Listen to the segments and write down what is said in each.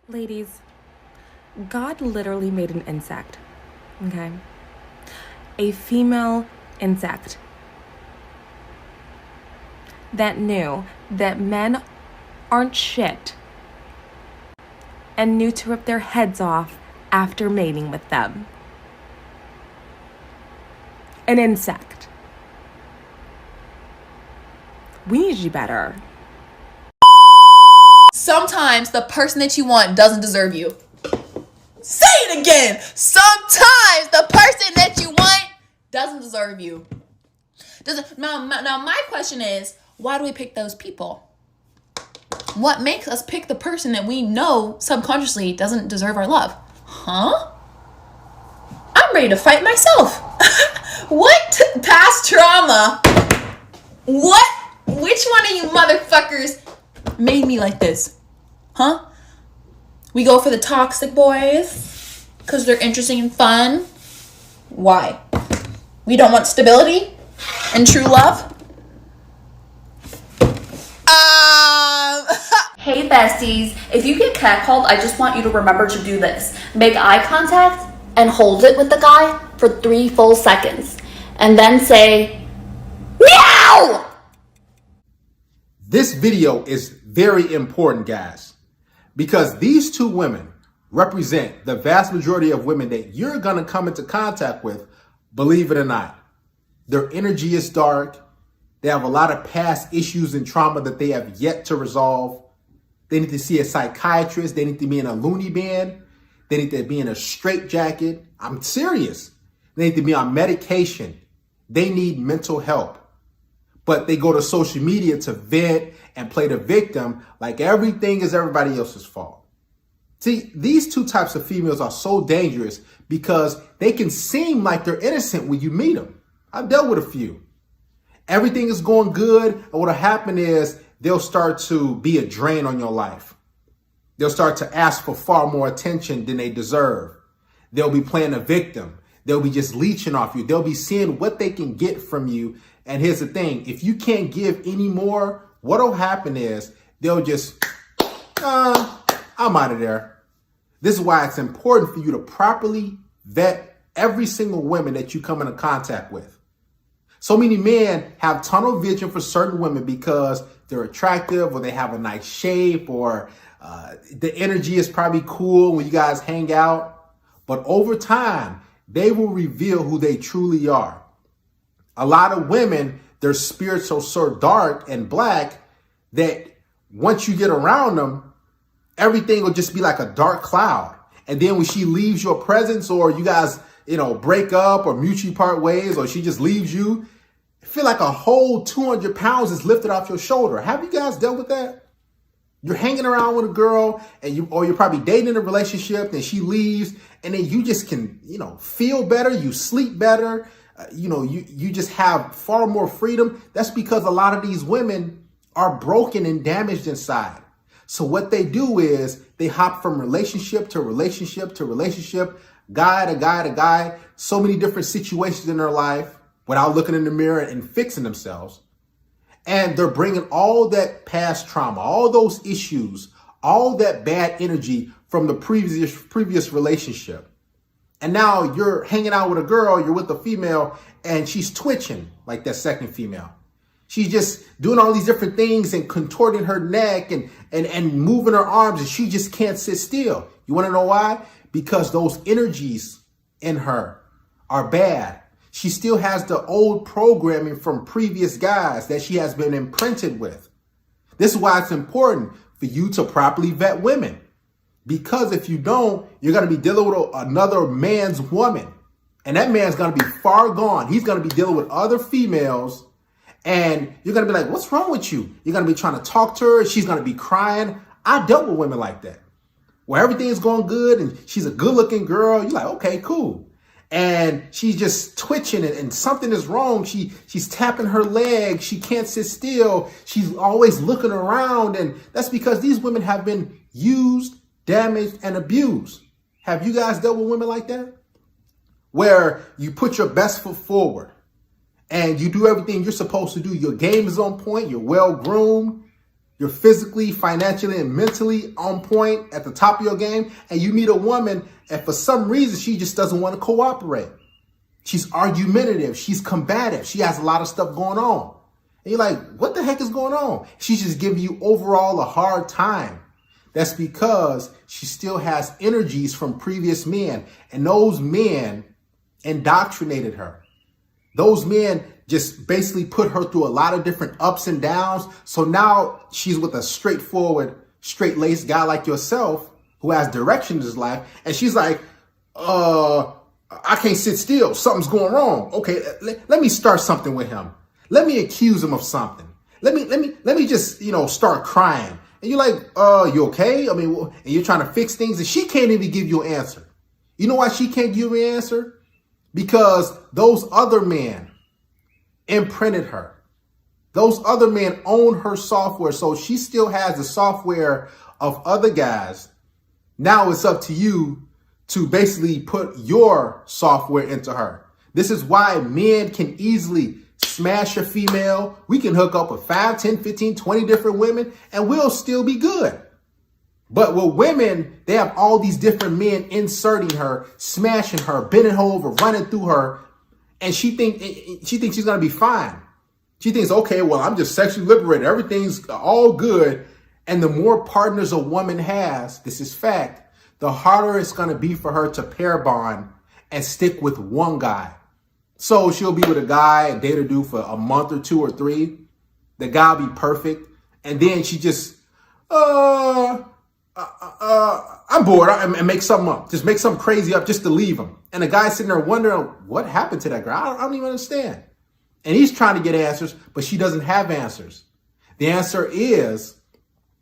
Ladies, God literally made an insect, okay? A female insect that knew that men aren't shit and knew to rip their heads off after mating with them. An insect. We need you better. Sometimes the person that you want doesn't deserve you. Say it again. Sometimes the person that you want doesn't deserve you. Now my question is, why do we pick those people? What makes us pick the person that we know subconsciously doesn't deserve our love? Huh? I'm ready to fight myself. What past trauma? What? Which one of you motherfuckers made me like this? Huh? We go for the toxic boys because they're interesting and fun. Why? We don't want stability and true love? Hey besties, if you get catcalled, I just want you to remember to do this. Make eye contact and hold it with the guy for 3 full seconds. And then say, meow! This video is very important, guys, because these two women represent the vast majority of women that you're going to come into contact with, believe it or not. Their energy is dark. They have a lot of past issues and trauma that they have yet to resolve. They need to see a psychiatrist. They need to be in a loony bin. They need to be in a straitjacket. I'm serious. They need to be on medication. They need mental help. But they go to social media to vent and play the victim like everything is everybody else's fault. See, these two types of females are so dangerous because they can seem like they're innocent when you meet them. I've dealt with a few. Everything is going good, and what'll happen is they'll start to be a drain on your life. They'll start to ask for far more attention than they deserve. They'll be playing a victim. They'll be just leeching off you. They'll be seeing what they can get from you. And here's the thing, if you can't give any more, what'll happen is they'll just, I'm out of there. This is why it's important for you to properly vet every single woman that you come into contact with. So many men have tunnel vision for certain women because they're attractive or they have a nice shape or the energy is probably cool when you guys hang out. But over time, they will reveal who they truly are. A lot of women, their spirits are so dark and black that once you get around them, everything will just be like a dark cloud. And then when she leaves your presence or you guys, break up or mutually part ways or she just leaves you, I feel like a whole 200 pounds is lifted off your shoulder. Have you guys dealt with that? You're hanging around with a girl and you're probably dating in a relationship and she leaves and then you just can, feel better. You sleep better. You just have far more freedom. That's because a lot of these women are broken and damaged inside. So what they do is they hop from relationship to relationship to relationship, guy to guy to guy, so many different situations in their life without looking in the mirror and fixing themselves. And they're bringing all that past trauma, all those issues, all that bad energy from the previous relationship. And now you're hanging out with a girl, you're with a female, and she's twitching like that second female. She's just doing all these different things and contorting her neck and moving her arms, and she just can't sit still. You want to know why? Because those energies in her are bad. She still has the old programming from previous guys that she has been imprinted with. This is why it's important for you to properly vet women. Because if you don't, you're going to be dealing with another man's woman. And that man's going to be far gone. He's going to be dealing with other females. And you're going to be like, what's wrong with you? You're going to be trying to talk to her. She's going to be crying. I dealt with women like that, where everything's going good and she's a good looking girl. You're like, okay, cool. And she's just twitching and something is wrong. She's tapping her leg. She can't sit still. She's always looking around. And that's because these women have been used, damaged, and abused. Have you guys dealt with women like that? Where you put your best foot forward and you do everything you're supposed to do. Your game is on point. You're well groomed. you're physically, financially, and mentally on point at the top of your game, and you meet a woman and for some reason she just doesn't want to cooperate. She's argumentative, she's combative, she has a lot of stuff going on. And you're like, what the heck is going on? She's just giving you overall a hard time. That's because she still has energies from previous men, and those men indoctrinated her. Those men just basically put her through a lot of different ups and downs. So now she's with a straightforward, straight-laced guy like yourself who has direction in his life. And she's like, I can't sit still. Something's going wrong. Okay, let me start something with him. Let me accuse him of something. Let me just, start crying. And you're like, you okay? I mean, and you're trying to fix things and she can't even give you an answer. You know why she can't give you an answer? Because those other men imprinted her. Those other men own her software. So she still has the software of other guys. Now it's up to you to basically put your software into her. This is why men can easily smash a female. We can hook up with 5, 10, 15, 20 different women and we'll still be good. But with women, they have all these different men inserting her, smashing her, bending her over, running through her. And she thinks she's going to be fine. She thinks, okay, well, I'm just sexually liberated. Everything's all good. And the more partners a woman has, this is fact, the harder it's going to be for her to pair bond and stick with one guy. So she'll be with a guy and date a dude for a month or 2 or 3. The guy will be perfect. And then she just, I'm bored, and make something up. Just make something crazy up just to leave him. And the guy's sitting there wondering, what happened to that girl? I don't even understand. And he's trying to get answers, but she doesn't have answers. The answer is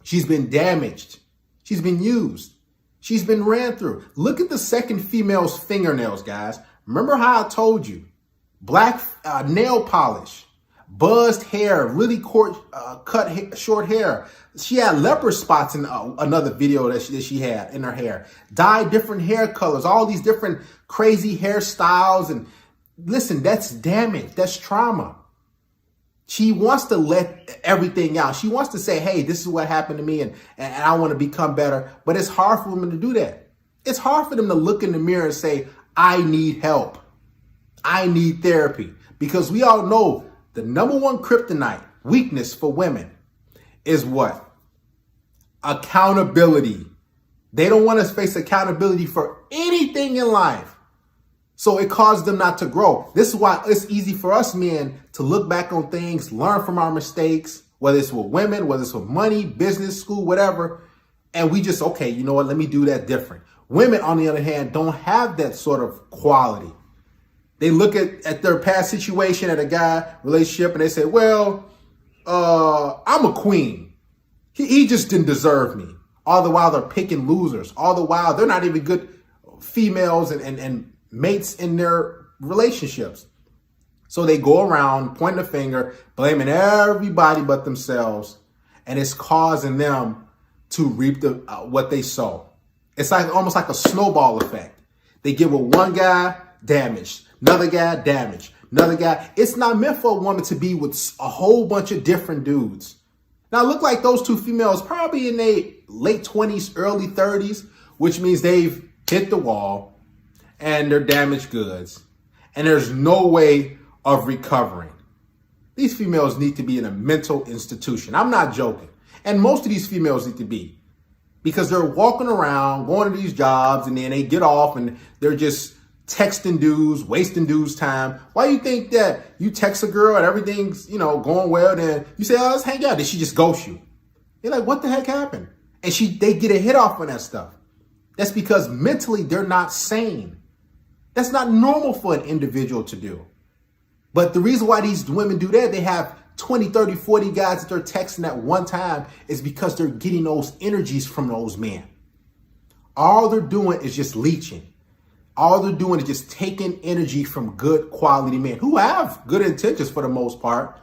she's been damaged. She's been used. She's been ran through. Look at the second female's fingernails, guys. Remember how I told you? Black nail polish, buzzed hair, really short hair. She had leopard spots in another video that she had in her hair. Dyed different hair colors, all these different crazy hairstyles. And listen, that's damage. That's trauma. She wants to let everything out. She wants to say, hey, this is what happened to me and I want to become better. But it's hard for women to do that. It's hard for them to look in the mirror and say, I need help. I need therapy. Because we all know the number one kryptonite weakness for women is what? Accountability. They don't want to face accountability for anything in life. So it causes them not to grow. This is why it's easy for us men to look back on things, learn from our mistakes, whether it's with women, whether it's with money, business, school, whatever. And we just, okay, you know what? Let me do that different. Women, on the other hand, don't have that sort of quality. They look at their past situation, at a guy relationship, and they say, well, I'm a queen. He just didn't deserve me. All the while they're picking losers. All the while they're not even good females and mates in their relationships. So they go around pointing the finger, blaming everybody but themselves. And it's causing them to reap what they sow. It's like almost like a snowball effect. They get with one guy, damaged. Another guy, damaged. Another guy. It's not meant for a woman to be with a whole bunch of different dudes. Now, it look like those two females probably in their late 20s, early 30s, which means they've hit the wall and they're damaged goods. And there's no way of recovering. These females need to be in a mental institution. I'm not joking. And most of these females need to be. Because they're walking around, going to these jobs, and then they get off and they're just texting dudes, wasting dudes' time. Why do you think that you text a girl and everything's, going well, then you say, oh, let's hang out. Did she just ghost you? You're like, what the heck happened? And they get a hit off on that stuff. That's because mentally they're not sane. That's not normal for an individual to do. But the reason why these women do that, they have 20, 30, 40 guys that they're texting at one time, is because they're getting those energies from those men. All they're doing is just leeching. All they're doing is just taking energy from good quality men who have good intentions for the most part.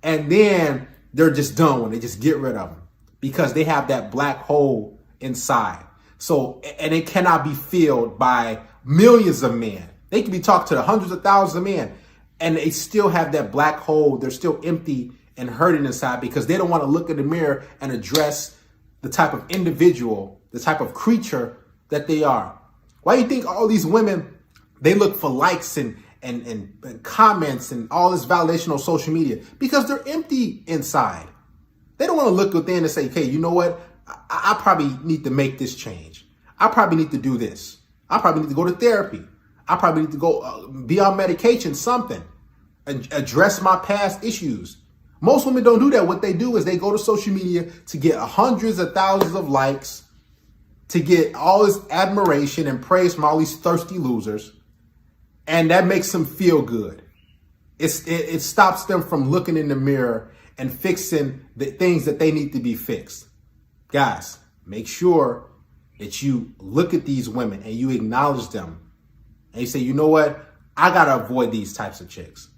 And then they're just done when they just get rid of them because they have that black hole inside. So, and it cannot be filled by millions of men. They can be talked to hundreds of thousands of men and they still have that black hole. They're still empty and hurting inside because they don't want to look in the mirror and address the type of individual, the type of creature that they are. Why do you think all these women, they look for likes and comments and all this validation on social media? Because they're empty inside. They don't want to look within and say, okay, you know what? I probably need to make this change. I probably need to do this. I probably need to go to therapy. I probably need to go be on medication, something, and address my past issues. Most women don't do that. What they do is they go to social media to get hundreds of thousands of likes, to get all this admiration and praise from all these thirsty losers. And that makes them feel good. It stops them from looking in the mirror and fixing the things that they need to be fixed. Guys, make sure that you look at these women and you acknowledge them. And you say, you know what? I got to avoid these types of chicks.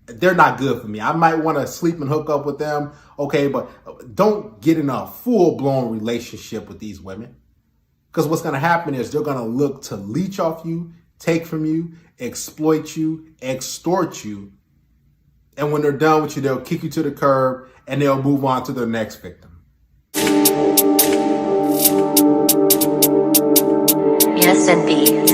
They're not good for me. I might want to sleep and hook up with them. Okay, but don't get in a full-blown relationship with these women. Because what's going to happen is they're going to look to leech off you, take from you, exploit you, extort you. And when they're done with you, they'll kick you to the curb and they'll move on to their next victim. Yes, indeed.